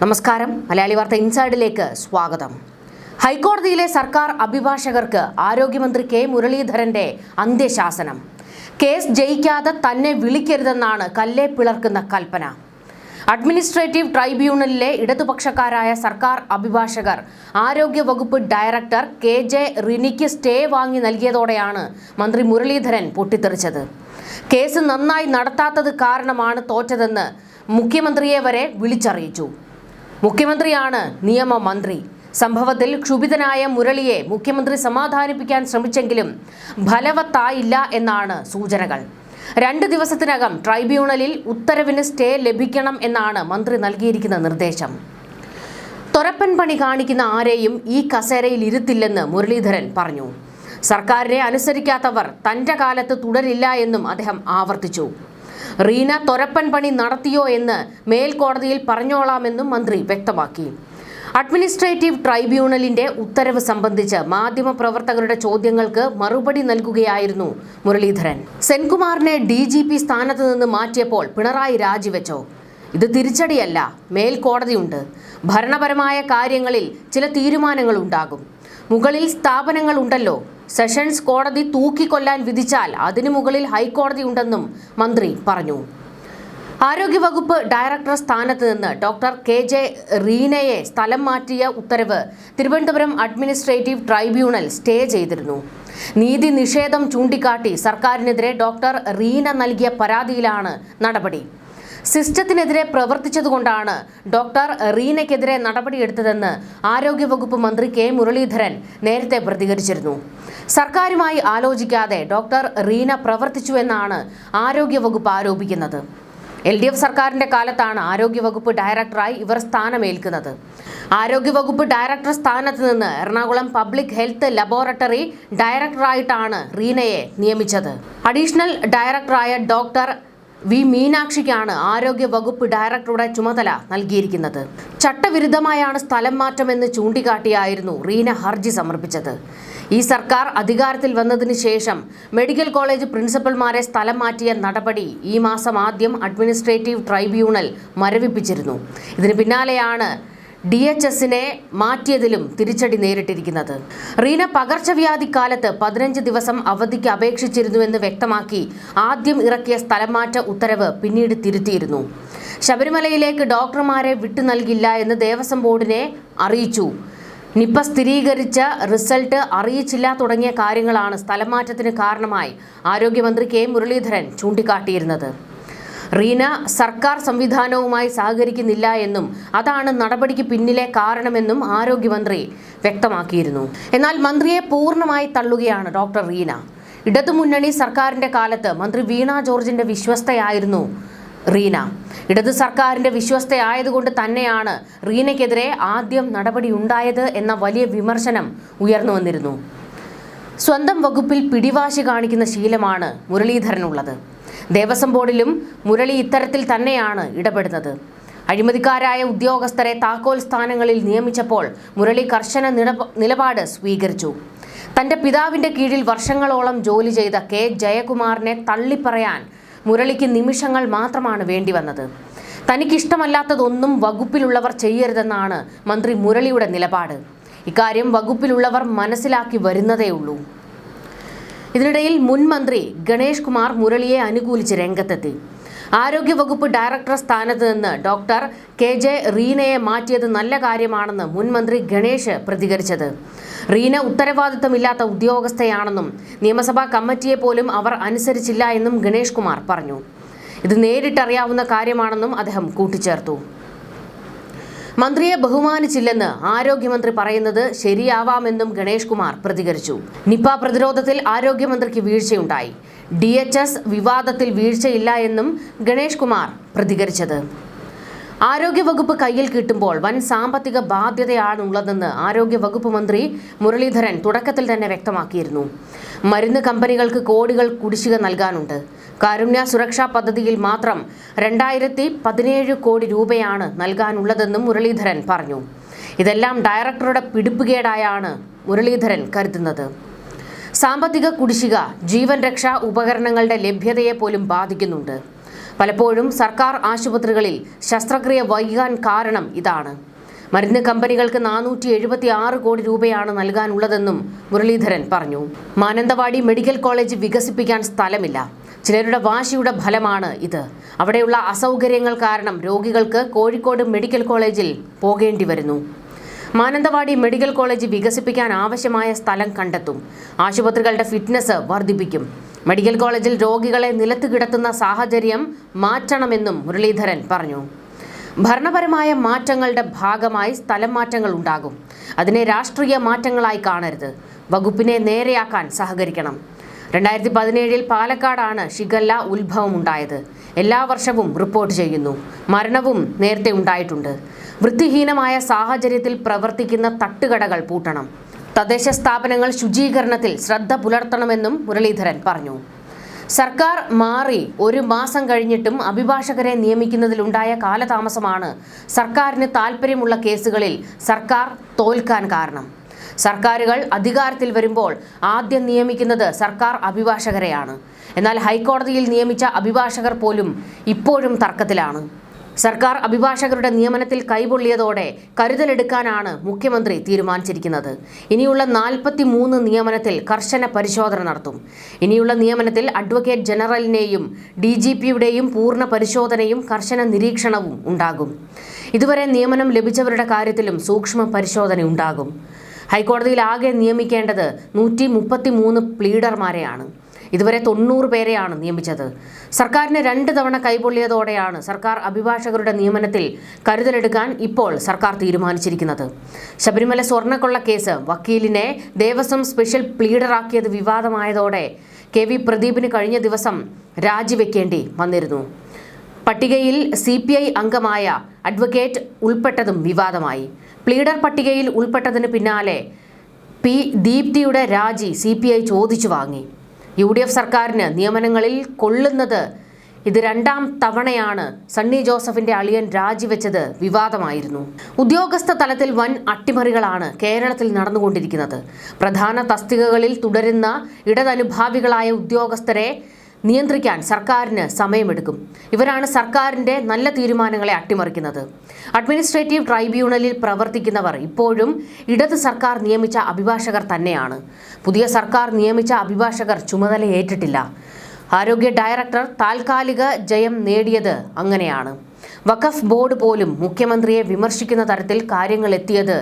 നമസ്കാരം. മലയാളി വാർത്ത ഇൻസൈഡിലേക്ക് സ്വാഗതം. ഹൈക്കോടതിയിലെ സർക്കാർ അഭിഭാഷകർക്ക് ആരോഗ്യമന്ത്രി കെ മുരളീധരന്റെ അന്ത്യശാസനം. കേസ് ജയിക്കാതെ തന്നെ വിളിക്കരുതെന്നാണ് കല്ലേ പിളർക്കുന്ന കൽപ്പന. അഡ്മിനിസ്ട്രേറ്റീവ് ട്രൈബ്യൂണലിലെ ഇടതുപക്ഷക്കാരായ സർക്കാർ അഭിഭാഷകർ ആരോഗ്യ വകുപ്പ് ഡയറക്ടർ KJ റിനിക്ക് സ്റ്റേ വാങ്ങി നൽകിയതോടെയാണ് മന്ത്രി മുരളീധരൻ പൊട്ടിത്തെറിച്ചത്. കേസ് നന്നായി നടത്താത്തത് കാരണമാണ് തോറ്റതെന്ന് മുഖ്യമന്ത്രിയെ വരെ വിളിച്ചറിയിച്ചു. മുഖ്യമന്ത്രിയാണ് നിയമമന്ത്രി. സംഭവത്തിൽ ക്ഷുഭിതനായ മുരളിയെ മുഖ്യമന്ത്രി സമാധാനിപ്പിക്കാൻ ശ്രമിച്ചെങ്കിലും ഫലവത്തായില്ല എന്നാണ് സൂചനകൾ. 2 ദിവസത്തിനകം ട്രൈബ്യൂണലിൽ ഉത്തരവിന് സ്റ്റേ ലഭിക്കണം എന്നാണ് മന്ത്രി നൽകിയിരിക്കുന്ന നിർദ്ദേശം. തൊരപ്പൻ പണി കാണിക്കുന്ന ആരെയും ഈ കസേരയിൽ ഇരുത്തില്ലെന്ന് മുരളീധരൻ പറഞ്ഞു. സർക്കാരിനെ അനുസരിക്കാത്തവർ തന്റെ കാലത്ത് തുടരില്ല എന്നും അദ്ദേഹം ആവർത്തിച്ചു. റീന തൊരപ്പൻ പണി നടത്തിയോ എന്ന് മേൽക്കോടതിയിൽ പറഞ്ഞോളാമെന്നും മന്ത്രി വ്യക്തമാക്കി. അഡ്മിനിസ്ട്രേറ്റീവ് ട്രൈബ്യൂണലിന്റെ ഉത്തരവ് സംബന്ധിച്ച് മാധ്യമപ്രവർത്തകരുടെ ചോദ്യങ്ങൾക്ക് മറുപടി നൽകുകയായിരുന്നു മുരളീധരൻ. സെൻകുമാറിനെ DGP സ്ഥാനത്ത് നിന്ന് മാറ്റിയപ്പോൾ പിണറായി രാജിവെച്ചോ? ഇത് തിരിച്ചടിയല്ല, മേൽക്കോടതിയുണ്ട്. ഭരണപരമായ കാര്യങ്ങളിൽ ചില തീരുമാനങ്ങൾ ഉണ്ടാകും. മുകളിൽ സ്ഥാപനങ്ങൾ ഉണ്ടല്ലോ. സെഷൻസ് കോടതി തൂക്കിക്കൊല്ലാൻ വിധിച്ചാൽ അതിനു മുകളിൽ ഹൈക്കോടതി ഉണ്ടെന്നും മന്ത്രി പറഞ്ഞു. ആരോഗ്യവകുപ്പ് ഡയറക്ടർ സ്ഥാനത്ത് നിന്ന് ഡോക്ടർ KJ റീനയെ സ്ഥലം മാറ്റിയ ഉത്തരവ് തിരുവനന്തപുരം അഡ്മിനിസ്ട്രേറ്റീവ് ട്രൈബ്യൂണൽ സ്റ്റേ ചെയ്തിരുന്നു. നീതി നിഷേധം ചൂണ്ടിക്കാട്ടി സർക്കാരിനെതിരെ ഡോക്ടർ റീന നൽകിയ പരാതിയിലാണ് നടപടി. സിസ്റ്റത്തിനെതിരെ പ്രവർത്തിച്ചതുകൊണ്ടാണ് ഡോക്ടർ റീനയ്ക്കെതിരെ നടപടിയെടുത്തതെന്ന് ആരോഗ്യവകുപ്പ് മന്ത്രി കെ മുരളീധരൻ നേരത്തെ പ്രതികരിച്ചിരുന്നു. സർക്കാരുമായി ആലോചിക്കാതെ ഡോക്ടർ റീന പ്രവർത്തിച്ചുവെന്നാണ് ആരോഗ്യവകുപ്പ് ആരോപിക്കുന്നത്. LDF സർക്കാരിന്റെ കാലത്താണ് ആരോഗ്യവകുപ്പ് ഡയറക്ടറായി ഇവർ സ്ഥാനമേൽക്കുന്നത്. ആരോഗ്യവകുപ്പ് ഡയറക്ടർ സ്ഥാനത്ത് നിന്ന് എറണാകുളം പബ്ലിക് ഹെൽത്ത് ലബോറട്ടറി ഡയറക്ടറായിട്ടാണ് റീനയെ നിയമിച്ചത്. അഡീഷണൽ ഡയറക്ടറായ ഡോക്ടർ V മീനാക്ഷിക്കാണ് ആരോഗ്യവകുപ്പ് ഡയറക്ടറുടെ ചുമതല നൽകിയിരിക്കുന്നത്. ചട്ടവിരുദ്ധമായാണ് സ്ഥലം മാറ്റമെന്ന് ചൂണ്ടിക്കാട്ടിയായിരുന്നു റീന ഹർജി സമർപ്പിച്ചത്. ഈ സർക്കാർ അധികാരത്തിൽ വന്നതിന് ശേഷം മെഡിക്കൽ കോളേജ് പ്രിൻസിപ്പൽമാരെ സ്ഥലം മാറ്റിയ നടപടി ഈ മാസം ആദ്യം അഡ്മിനിസ്ട്രേറ്റീവ് ട്രൈബ്യൂണൽ മരവിപ്പിച്ചിരുന്നു. ഇതിന് പിന്നാലെയാണ് DHSനെ മാറ്റിയതിലും തിരിച്ചടി നേരിട്ടിരിക്കുന്നത്. റീന പകർച്ചവ്യാധി കാലത്ത് 15 ദിവസം അവധിക്ക് അപേക്ഷിച്ചിരുന്നുവെന്ന് വ്യക്തമാക്കി ആദ്യം ഇറക്കിയ സ്ഥലംമാറ്റ ഉത്തരവ് പിന്നീട് തിരുത്തിയിരുന്നു. ശബരിമലയിലേക്ക് ഡോക്ടർമാരെ വിട്ടു നൽകില്ല എന്ന് ദേവസ്വം ബോർഡിനെ അറിയിച്ചു. നിപ സ്ഥിരീകരിച്ച റിസൾട്ട് അറിയിച്ചില്ല തുടങ്ങിയ കാര്യങ്ങളാണ് സ്ഥലംമാറ്റത്തിന് കാരണമായി ആരോഗ്യമന്ത്രി കെ മുരളീധരൻ ചൂണ്ടിക്കാട്ടിയിരുന്നത്. റീന സർക്കാർ സംവിധാനവുമായി സഹകരിക്കുന്നില്ല എന്നും അതാണ് നടപടിക്ക് പിന്നിലെ കാരണമെന്നും ആരോഗ്യമന്ത്രി വ്യക്തമാക്കിയിരുന്നു. എന്നാൽ മന്ത്രിയെ പൂർണ്ണമായി തള്ളുകയാണ് ഡോക്ടർ റീന. ഇടതുമുന്നണി സർക്കാരിന്റെ കാലത്ത് മന്ത്രി വീണ ജോർജിന്റെ വിശ്വസ്തയായിരുന്നു റീന. ഇടതു സർക്കാരിന്റെ വിശ്വസ്തയായതുകൊണ്ട് തന്നെയാണ് റീനയ്ക്കെതിരെ ആദ്യം നടപടിയുണ്ടായത് എന്ന വലിയ വിമർശനം ഉയർന്നു വന്നിരുന്നു. സ്വന്തം വകുപ്പിൽ പിടിവാശി കാണിക്കുന്ന ശീലമാണ് മുരളീധരനുള്ളത്. ദേവസ്വം ബോർഡിലും മുരളി ഇത്തരത്തിൽ തന്നെയാണ് ഇടപെടുന്നത്. അഴിമതിക്കാരായ ഉദ്യോഗസ്ഥരെ താക്കോൽ സ്ഥാനങ്ങളിൽ നിയമിച്ചപ്പോൾ മുരളി കർശന നിലപാട് സ്വീകരിച്ചു. തന്റെ പിതാവിന്റെ കീഴിൽ വർഷങ്ങളോളം ജോലി ചെയ്ത K ജയകുമാറിനെ തള്ളിപ്പറയാൻ മുരളിക്ക് നിമിഷങ്ങൾ മാത്രമാണ് വേണ്ടിവന്നത്. തനിക്കിഷ്ടമല്ലാത്തതൊന്നും വകുപ്പിലുള്ളവർ ചെയ്യരുതെന്നാണ് മന്ത്രി മുരളിയുടെ നിലപാട്. ഇക്കാര്യം വകുപ്പിലുള്ളവർ മനസ്സിലാക്കി വരുന്നതേയുള്ളൂ. ഇതിനിടയിൽ മുൻ മന്ത്രി ഗണേഷ് കുമാർ മുരളിയെ അനുകൂലിച്ച് രംഗത്തെത്തി. ആരോഗ്യവകുപ്പ് ഡയറക്ടർ സ്ഥാനത്ത് നിന്ന് ഡോക്ടർ KJ റീനയെ മാറ്റിയത് നല്ല കാര്യമാണെന്ന് മുൻ മന്ത്രി ഗണേഷ് പ്രതികരിച്ചത്. റീന ഉത്തരവാദിത്തമില്ലാത്ത ഉദ്യോഗസ്ഥയാണെന്നും നിയമസഭാ കമ്മിറ്റിയെ പോലും അവർ അനുസരിച്ചില്ല എന്നും ഗണേഷ് കുമാർ പറഞ്ഞു. ഇത് നേരിട്ടറിയാവുന്ന കാര്യമാണെന്നും അദ്ദേഹം കൂട്ടിച്ചേർത്തു. മന്ത്രിയെ ബഹുമാനിച്ചില്ലെന്ന് ആരോഗ്യമന്ത്രി പറയുന്നത് ശരിയാവാമെന്നും ഗണേഷ് കുമാർ പ്രതികരിച്ചു. നിപ പ്രതിരോധത്തിൽ ആരോഗ്യമന്ത്രിക്ക് വീഴ്ചയുണ്ടായി. DHS വിവാദത്തിൽ വീഴ്ചയില്ല എന്നും ഗണേഷ് കുമാർ പ്രതികരിച്ചത്. ആരോഗ്യവകുപ്പ് കയ്യിൽ കിട്ടുമ്പോൾ വൻ സാമ്പത്തിക ബാധ്യതയാണുള്ളതെന്ന് ആരോഗ്യവകുപ്പ് മന്ത്രി മുരളീധരൻ തുടക്കത്തിൽ തന്നെ വ്യക്തമാക്കിയിരുന്നു. മരുന്ന് കമ്പനികൾക്ക് കോടികൾ കുടിശ്ശിക നൽകാനുണ്ട്. കാരുണ്യ സുരക്ഷാ പദ്ധതിയിൽ മാത്രം 2017 കോടി രൂപയാണ് നൽകാനുള്ളതെന്നും മുരളീധരൻ പറഞ്ഞു. ഇതെല്ലാം ഡയറക്ടറുടെ പിടിപ്പുകേടായാണ് മുരളീധരൻ കരുതുന്നത്. സാമ്പത്തിക കുടിശ്ശിക ജീവൻ രക്ഷാ ഉപകരണങ്ങളുടെ ലഭ്യതയെ പോലും ബാധിക്കുന്നുണ്ട്. പലപ്പോഴും സർക്കാർ ആശുപത്രികളിൽ ശസ്ത്രക്രിയ വൈകാൻ കാരണം ഇതാണ്. മരുന്ന് കമ്പനികൾക്ക് 476 കോടി രൂപയാണ് നൽകാനുള്ളതെന്നും മുരളീധരൻ പറഞ്ഞു. മാനന്തവാടി മെഡിക്കൽ കോളേജ് വികസിപ്പിക്കാൻ സ്ഥലമില്ല. ചിലരുടെ വാശിയുടെ ഫലമാണ് ഇത്. അവിടെയുള്ള അസൗകര്യങ്ങൾ കാരണം രോഗികൾക്ക് കോഴിക്കോട് മെഡിക്കൽ കോളേജിൽ പോകേണ്ടി വരുന്നു. മാനന്തവാടി മെഡിക്കൽ കോളേജ് വികസിപ്പിക്കാൻ ആവശ്യമായ സ്ഥലം കണ്ടെത്തും. ആശുപത്രികളുടെ ഫിറ്റ്നസ് വർദ്ധിപ്പിക്കും. മെഡിക്കൽ കോളേജിൽ രോഗികളെ നിലത്ത് കിടത്തുന്ന സാഹചര്യം മാറ്റണമെന്നും മുരളീധരൻ പറഞ്ഞു. ഭരണപരമായ മാറ്റങ്ങളുടെ ഭാഗമായി സ്ഥലം മാറ്റങ്ങൾ ഉണ്ടാകും. അതിനെ രാഷ്ട്രീയ മാറ്റങ്ങളായി കാണരുത്. വകുപ്പിനെ നേരെയാക്കാൻ സഹകരിക്കണം. 2017 പാലക്കാടാണ് ഷിഗല്ല ഉത്ഭവം ഉണ്ടായത്. എല്ലാ വർഷവും റിപ്പോർട്ട് ചെയ്യുന്നു. മരണവും നേരത്തെ ഉണ്ടായിട്ടുണ്ട്. വൃത്തിഹീനമായ സാഹചര്യത്തിൽ പ്രവർത്തിക്കുന്ന തട്ടുകടകൾ പൂട്ടണം. തദ്ദേശ സ്ഥാപനങ്ങൾ ശുചീകരണത്തിൽ ശ്രദ്ധ പുലർത്തണമെന്നും മുരളീധരൻ പറഞ്ഞു. സർക്കാർ മാറി 1 മാസം കഴിഞ്ഞിട്ടും അഭിഭാഷകരെ നിയമിക്കുന്നതിലുണ്ടായ കാലതാമസമാണ് സർക്കാരിന് താൽപ്പര്യമുള്ള കേസുകളിൽ സർക്കാർ തോൽക്കാൻ കാരണം. സർക്കാരുകൾ അധികാരത്തിൽ വരുമ്പോൾ ആദ്യം നിയമിക്കുന്നത് സർക്കാർ അഭിഭാഷകരെയാണ്. എന്നാൽ ഹൈക്കോടതിയിൽ നിയമിച്ച അഭിഭാഷകർ പോലും ഇപ്പോഴും തർക്കത്തിലാണ്. സർക്കാർ അഭിഭാഷകരുടെ നിയമനത്തിൽ കൈപൊള്ളിയതോടെ കരുതലെടുക്കാനാണ് മുഖ്യമന്ത്രി തീരുമാനിച്ചിരിക്കുന്നത്. ഇനിയുള്ള 43 നിയമനത്തിൽ കർശന പരിശോധന നടത്തും. ഇനിയുള്ള നിയമനത്തിൽ അഡ്വക്കേറ്റ് ജനറലിനെയും DGPയുടെയും പൂർണ്ണ പരിശോധനയും കർശന നിരീക്ഷണവും ഉണ്ടാകും. ഇതുവരെ നിയമനം ലഭിച്ചവരുടെ കാര്യത്തിലും സൂക്ഷ്മ പരിശോധന ഉണ്ടാകും. ഹൈക്കോടതിയിൽ ആകെ നിയമിക്കേണ്ടത് 133 പ്ലീഡർമാരെയാണ്. ഇതുവരെ 90 പേരെയാണ് നിയമിച്ചത്. സർക്കാരിന് 2 തവണ കൈപൊള്ളിയതോടെയാണ് സർക്കാർ അഭിഭാഷകരുടെ നിയമനത്തിൽ കരുതലെടുക്കാൻ ഇപ്പോൾ സർക്കാർ തീരുമാനിച്ചിരിക്കുന്നത്. ശബരിമല സ്വർണ്ണക്കൊള്ള കേസ് വക്കീലിനെ ദേവസ്വം സ്പെഷ്യൽ പ്ലീഡറാക്കിയത് വിവാദമായതോടെ KV പ്രദീപിന് കഴിഞ്ഞ ദിവസം രാജിവെക്കേണ്ടി വന്നിരുന്നു. പട്ടികയിൽ CPI അംഗമായ അഡ്വക്കേറ്റ് ഉൾപ്പെട്ടതും വിവാദമായി. പ്ലീഡർ പട്ടികയിൽ ഉൾപ്പെട്ടതിന് പിന്നാലെ P. ദീപ്തിയുടെ രാജി CPI ചോദിച്ചു വാങ്ങി. UDF സർക്കാരിന് നിയമനങ്ങളിൽ കൊള്ളുന്നത് ഇത് 2ാം തവണയാണ്. സണ്ണി ജോസഫിന്റെ അളിയൻ രാജിവെച്ചത് വിവാദമായിരുന്നു. ഉദ്യോഗസ്ഥ തലത്തിൽ വൻ അട്ടിമറികളാണ് കേരളത്തിൽ നടന്നുകൊണ്ടിരിക്കുന്നത്. പ്രധാന തസ്തികകളിൽ തുടരുന്ന ഇടതനുഭാവികളായ ഉദ്യോഗസ്ഥരെ നിയന്ത്രിക്കാൻ സർക്കാരിന് സമയമെടുക്കും. ഇവരാണ് സർക്കാരിന്റെ നല്ല തീരുമാനങ്ങളെ അട്ടിമറിക്കുന്നത്. അഡ്മിനിസ്ട്രേറ്റീവ് ട്രൈബ്യൂണലിൽ പ്രവർത്തിക്കുന്നവർ ഇപ്പോഴും ഇടത് സർക്കാർ നിയമിച്ച അഭിഭാഷകർ തന്നെയാണ്. പുതിയ സർക്കാർ നിയമിച്ച അഭിഭാഷകർ ചുമതല ഏറ്റിട്ടില്ല. ആരോഗ്യ ഡയറക്ടർ താൽക്കാലിക ജയം നേടിയത് അങ്ങനെയാണ്. വഖഫ് ബോർഡ് പോലും മുഖ്യമന്ത്രിയെ വിമർശിക്കുന്ന തരത്തിൽ കാര്യങ്ങൾ എത്തിയത്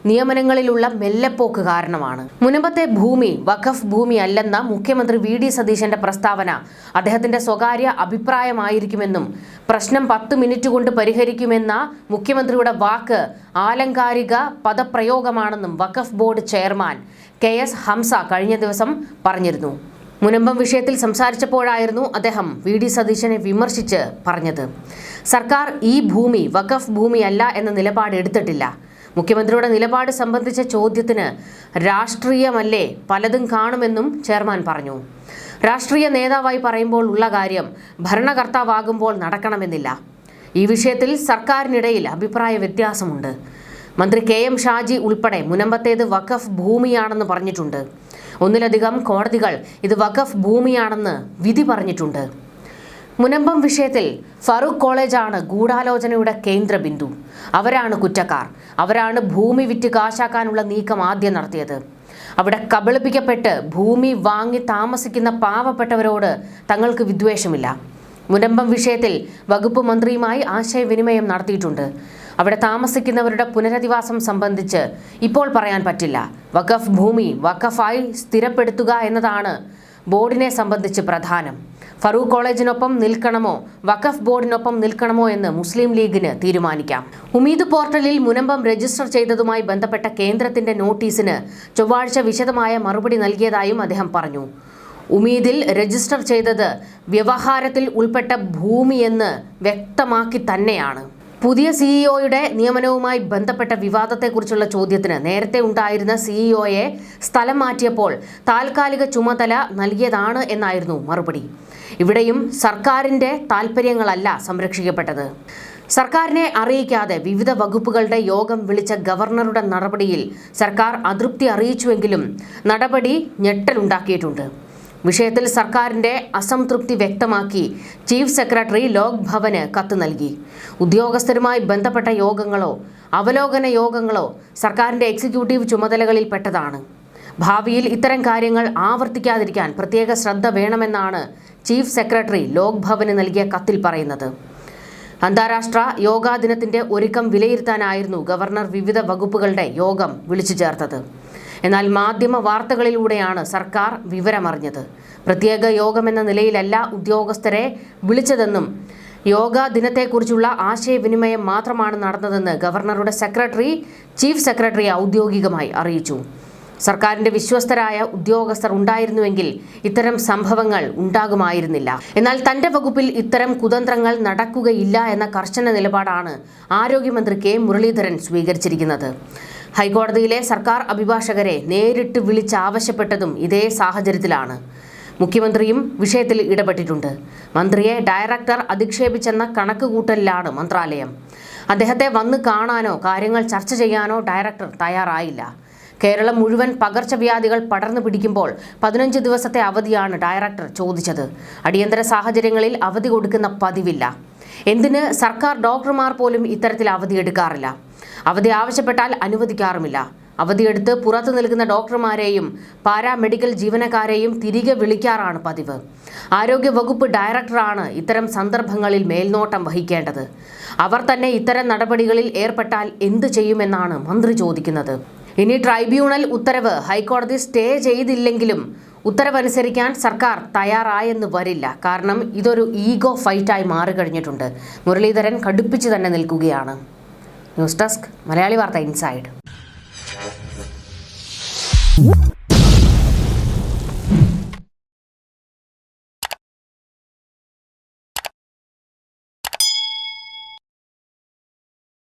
നിയമനങ്ങളിലുള്ള മെല്ലെപ്പോക്ക് കാരണമാണ്. മുൻപത്തെ ഭൂമി വഖഫ് ഭൂമി അല്ലെന്ന മുഖ്യമന്ത്രി VD സതീശന്റെ പ്രസ്താവന അദ്ദേഹത്തിന്റെ സ്വകാര്യ അഭിപ്രായമായിരിക്കുമെന്നും പ്രശ്നം 10 മിനിറ്റ് കൊണ്ട് പരിഹരിക്കുമെന്ന മുഖ്യമന്ത്രിയുടെ വാക്ക് ആലങ്കാരിക പദപ്രയോഗമാണെന്നും വഖഫ് ബോർഡ് ചെയർമാൻ KS ഹംസ കഴിഞ്ഞ ദിവസം പറഞ്ഞിരുന്നു. മുനമ്പം വിഷയത്തിൽ സംസാരിച്ചപ്പോഴായിരുന്നു അദ്ദേഹം VD സതീശനെ വിമർശിച്ച് പറഞ്ഞത്. സർക്കാർ ഈ ഭൂമി വഖഫ് ഭൂമിയല്ല എന്ന നിലപാട് എടുത്തിട്ടില്ല. മുഖ്യമന്ത്രിയുടെ നിലപാട് സംബന്ധിച്ച ചോദ്യത്തിന് രാഷ്ട്രീയമല്ലേ പലതും കാണുമെന്നും ചെയർമാൻ പറഞ്ഞു. രാഷ്ട്രീയ നേതാവായി പറയുമ്പോൾ ഉള്ള കാര്യം ഭരണകർത്താവാകുമ്പോൾ നടക്കണമെന്നില്ല. ഈ വിഷയത്തിൽ സർക്കാരിനിടയിൽ അഭിപ്രായ വ്യത്യാസമുണ്ട്. മന്ത്രി KM ഷാജി ഉൾപ്പെടെ മുനമ്പത്തേത് വഖഫ് ഭൂമിയാണെന്ന് പറഞ്ഞിട്ടുണ്ട്. ഒന്നിലധികം കോടതികൾ ഇത് വഖഫ് ഭൂമിയാണെന്ന് വിധി പറഞ്ഞിട്ടുണ്ട്. മുനമ്പം വിഷയത്തിൽ ഫറൂഖ് കോളേജാണ് ഗൂഢാലോചനയുടെ കേന്ദ്രബിന്ദു. അവരാണ് കുറ്റക്കാർ. അവരാണ് ഭൂമി വിറ്റ് കാശാക്കാനുള്ള നീക്കം ആദ്യം നടത്തിയത്. അവിടെ കബളിപ്പിക്കപ്പെട്ട് ഭൂമി വാങ്ങി താമസിക്കുന്ന പാവപ്പെട്ടവരോട് തങ്ങൾക്ക് വിദ്വേഷമില്ല. മുനമ്പം വിഷയത്തിൽ വകുപ്പ് മന്ത്രിയുമായി ആശയവിനിമയം നടത്തിയിട്ടുണ്ട്. അവിടെ താമസിക്കുന്നവരുടെ പുനരധിവാസം സംബന്ധിച്ച് ഇപ്പോൾ പറയാൻ പറ്റില്ല. വഖഫ് ഭൂമി വഖഫായി സ്ഥിരപ്പെടുത്തുക എന്നതാണ് ബോർഡിനെ സംബന്ധിച്ച് പ്രധാനം. ഫറൂഖ് കോളേജിനൊപ്പം നിൽക്കണമോ വഖഫ് ബോർഡിനൊപ്പം നിൽക്കണമോ എന്ന് മുസ്ലിം ലീഗിന് തീരുമാനിക്കാം. ഉമീദ് പോർട്ടലിൽ മുനമ്പം രജിസ്റ്റർ ചെയ്തതുമായി ബന്ധപ്പെട്ട കേന്ദ്രത്തിന്റെ നോട്ടീസിന് ചൊവ്വാഴ്ച വിശദമായ മറുപടി നൽകിയതായും അദ്ദേഹം പറഞ്ഞു. ഉമീദിൽ രജിസ്റ്റർ ചെയ്തത് വ്യവഹാരത്തിൽ ഉൾപ്പെട്ട ഭൂമിയെന്ന് വ്യക്തമാക്കി തന്നെയാണ്. പുതിയ സിഇഒയുടെ നിയമനവുമായി ബന്ധപ്പെട്ട വിവാദത്തെക്കുറിച്ചുള്ള ചോദ്യത്തിന് നേരത്തെ ഉണ്ടായിരുന്ന സിഇഒയെ സ്ഥലം മാറ്റിയപ്പോൾ താൽക്കാലിക ചുമതല നൽകിയതാണ് എന്നായിരുന്നു മറുപടി. ഇവിടെയും സർക്കാരിന്റെ താൽപ്പര്യങ്ങളല്ല സംരക്ഷിക്കപ്പെട്ടത്. സർക്കാരിനെ അറിയിക്കാതെ വിവിധ വകുപ്പുകളുടെ യോഗം വിളിച്ച ഗവർണറുടെ നടപടിയിൽ സർക്കാർ അതൃപ്തി അറിയിച്ചുവെങ്കിലും നടപടി ഞെട്ടലുണ്ടാക്കിയിട്ടുണ്ട്. വിഷയത്തിൽ സർക്കാരിന്റെ അസംതൃപ്തി വ്യക്തമാക്കി ചീഫ് സെക്രട്ടറി ലോക് ഭവന് കത്ത് നൽകി. ഉദ്യോഗസ്ഥരുമായി ബന്ധപ്പെട്ട യോഗങ്ങളോ അവലോകന യോഗങ്ങളോ സർക്കാരിന്റെ എക്സിക്യൂട്ടീവ് ചുമതലകളിൽപ്പെട്ടതാണ്. ഭാവിയിൽ ഇത്തരം കാര്യങ്ങൾ ആവർത്തിക്കാതിരിക്കാൻ പ്രത്യേക ശ്രദ്ധ വേണമെന്നാണ് ചീഫ് സെക്രട്ടറി ലോക് ഭവന് നൽകിയ കത്തിൽ പറയുന്നത്. അന്താരാഷ്ട്ര യോഗാ ദിനത്തിന്റെ ഒരുക്കം വിലയിരുത്താനായിരുന്നു ഗവർണർ വിവിധ വകുപ്പുകളുടെ യോഗം വിളിച്ചു ചേർത്തത്. എന്നാൽ മാധ്യമ വാർത്തകളിലൂടെയാണ് സർക്കാർ വിവരമറിഞ്ഞത്. പ്രത്യേക യോഗമെന്ന നിലയിലല്ല ഉദ്യോഗസ്ഥരെ വിളിച്ചതെന്നും യോഗാ ദിനത്തെക്കുറിച്ചുള്ള ആശയവിനിമയം മാത്രമാണ് നടന്നതെന്ന് ഗവർണറുടെ സെക്രട്ടറി ചീഫ് സെക്രട്ടറി ഔദ്യോഗികമായി അറിയിച്ചു. സർക്കാരിന്റെ വിശ്വസ്തരായ ഉദ്യോഗസ്ഥർ ഉണ്ടായിരുന്നുവെങ്കിൽ ഇത്തരം സംഭവങ്ങൾ ഉണ്ടാകുമായിരുന്നില്ല. എന്നാൽ തന്റെ വകുപ്പിൽ ഇത്തരം കുതന്ത്രങ്ങൾ നടക്കുകയില്ല എന്ന കർശന നിലപാടാണ് ആരോഗ്യമന്ത്രി കെ മുരളീധരൻ സ്വീകരിച്ചിരിക്കുന്നത്. ഹൈക്കോടതിയിലെ സർക്കാർ അഭിഭാഷകരെ നേരിട്ട് വിളിച്ചാവശ്യപ്പെട്ടതും ഇതേ സാഹചര്യത്തിലാണ്. മുഖ്യമന്ത്രിയും വിഷയത്തിൽ ഇടപെട്ടിട്ടുണ്ട്. മന്ത്രിയെ ഡയറക്ടർ അധിക്ഷേപിച്ചെന്ന കണക്കുകൂട്ടലിലാണ് മന്ത്രാലയം. അദ്ദേഹത്തെ വന്ന് കാണാനോ കാര്യങ്ങൾ ചർച്ച ചെയ്യാനോ ഡയറക്ടർ തയ്യാറായില്ല. കേരളം മുഴുവൻ പകർച്ചവ്യാധികൾ പടർന്നു പിടിക്കുമ്പോൾ 15 ദിവസത്തെ അവധിയാണ് ഡയറക്ടർ ചോദിച്ചത്. അടിയന്തര സാഹചര്യങ്ങളിൽ അവധി കൊടുക്കുന്ന പതിവില്ല. എന്തിന് സർക്കാർ ഡോക്ടർമാർ പോലും ഇത്തരത്തിൽ അവധി എടുക്കാറില്ല. അവധി ആവശ്യപ്പെട്ടാൽ അനുവദിക്കാറുമില്ല. അവധിയെടുത്ത് പുറത്തു നിൽക്കുന്ന ഡോക്ടർമാരെയും പാരാമെഡിക്കൽ ജീവനക്കാരെയും തിരികെ വിളിക്കാറാണ് പതിവ്. ആരോഗ്യവകുപ്പ് ഡയറക്ടറാണ് ഇത്തരം സന്ദർഭങ്ങളിൽ മേൽനോട്ടം വഹിക്കേണ്ടത്. അവർ തന്നെ ഇത്തരം നടപടികളിൽ ഏർപ്പെട്ടാൽ എന്തു ചെയ്യുമെന്നാണ് മന്ത്രി ചോദിക്കുന്നത്. ഇനി ട്രൈബ്യൂണൽ ഉത്തരവ് ഹൈക്കോടതി സ്റ്റേ ചെയ്തില്ലെങ്കിലും ഉത്തരവനുസരിക്കാൻ സർക്കാർ തയ്യാറായെന്ന് വരില്ല. കാരണം ഇതൊരു ഈഗോ ഫൈറ്റായി മാറിക്കഴിഞ്ഞിട്ടുണ്ട്. മുരളീധരൻ കടുപ്പിച്ച് തന്നെ നിൽക്കുകയാണ്. ന്യൂസ് ഡെസ്ക് മലയാളി വാർത്ത ഇൻസൈഡ്.